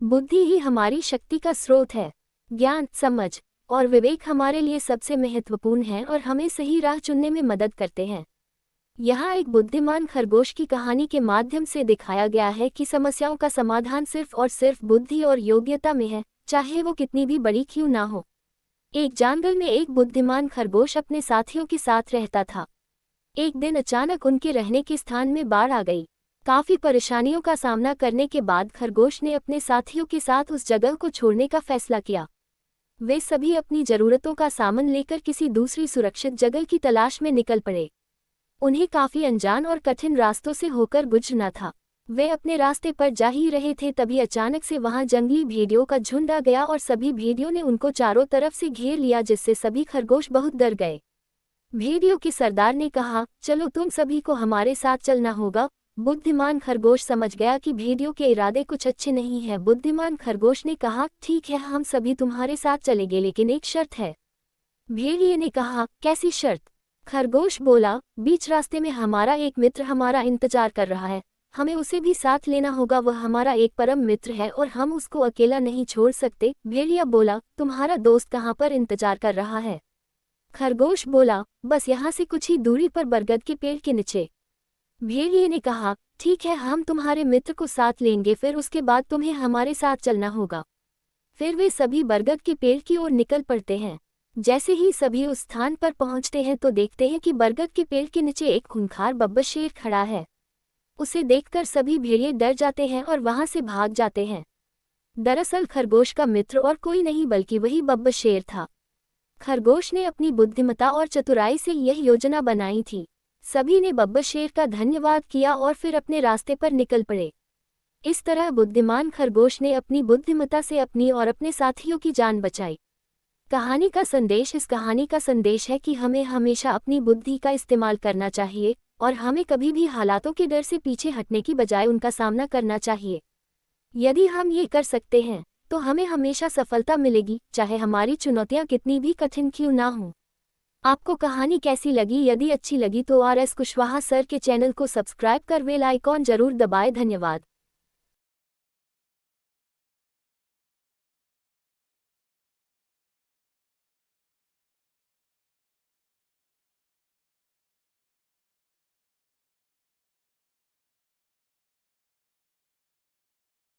बुद्धि ही हमारी शक्ति का स्रोत है। ज्ञान, समझ और विवेक हमारे लिए सबसे महत्वपूर्ण हैं और हमें सही राह चुनने में मदद करते हैं। यहाँ एक बुद्धिमान खरगोश की कहानी के माध्यम से दिखाया गया है कि समस्याओं का समाधान सिर्फ और सिर्फ बुद्धि और योग्यता में है, चाहे वो कितनी भी बड़ी क्यों ना हो। एक जंगल में एक बुद्धिमान खरगोश अपने साथियों के साथ रहता था। एक दिन अचानक उनके रहने के स्थान में बाढ़ आ गई। काफी परेशानियों का सामना करने के बाद खरगोश ने अपने साथियों के साथ उस जगह को छोड़ने का फैसला किया। वे सभी अपनी जरूरतों का सामान लेकर किसी दूसरी सुरक्षित जगह की तलाश में निकल पड़े। उन्हें काफी अनजान और कठिन रास्तों से होकर गुजरना था। वे अपने रास्ते पर जा ही रहे थे, तभी अचानक से वहां जंगली भेड़ियों का झुंड आ गया और सभी भेड़ियों ने उनको चारों तरफ से घेर लिया, जिससे सभी खरगोश बहुत डर गए। भेड़ियों के सरदार ने कहा, चलो तुम सभी को हमारे साथ चलना होगा। बुद्धिमान खरगोश समझ गया कि भेड़ियों के इरादे कुछ अच्छे नहीं हैं। बुद्धिमान खरगोश ने कहा, ठीक है, हम सभी तुम्हारे साथ चलेंगे, लेकिन एक शर्त है। भेड़िए ने कहा, कैसी शर्त? खरगोश बोला, बीच रास्ते में हमारा एक मित्र हमारा इंतजार कर रहा है, हमें उसे भी साथ लेना होगा। वह हमारा एक परम मित्र है और हम उसको अकेला नहीं छोड़ सकते। भेड़िया बोला, तुम्हारा दोस्त कहाँ पर इंतजार कर रहा है? खरगोश बोला, बस यहाँ से कुछ ही दूरी पर बरगद के पेड़ के नीचे। भेड़िए ने कहा, ठीक है, हम तुम्हारे मित्र को साथ लेंगे, फिर उसके बाद तुम्हें हमारे साथ चलना होगा। फिर वे सभी बरगद के पेड़ की ओर निकल पड़ते हैं। जैसे ही सभी उस स्थान पर पहुंचते हैं तो देखते हैं कि बरगद के पेड़ के नीचे एक खूंखार बब्बर शेर खड़ा है। उसे देखकर सभी भेड़िए डर जाते हैं और वहां से भाग जाते हैं। दरअसल खरगोश का मित्र और कोई नहीं बल्कि वही बब्बर शेर था। खरगोश ने अपनी बुद्धिमत्ता और चतुराई से यह योजना बनाई थी। सभी ने बब्बर शेर का धन्यवाद किया और फिर अपने रास्ते पर निकल पड़े। इस तरह बुद्धिमान खरगोश ने अपनी बुद्धिमत्ता से अपनी और अपने साथियों की जान बचाई। कहानी का संदेश इस कहानी का संदेश है कि हमें हमेशा अपनी बुद्धि का इस्तेमाल करना चाहिए और हमें कभी भी हालातों के डर से पीछे हटने की बजाय उनका सामना करना चाहिए। यदि हम ये कर सकते हैं तो हमें हमेशा सफलता मिलेगी, चाहे हमारी चुनौतियां कितनी भी कठिन क्यों ना हों। आपको कहानी कैसी लगी? यदि अच्छी लगी तो RS कुशवाहा सर के चैनल को सब्सक्राइब कर बेल आइकॉन जरूर दबाएं। धन्यवाद।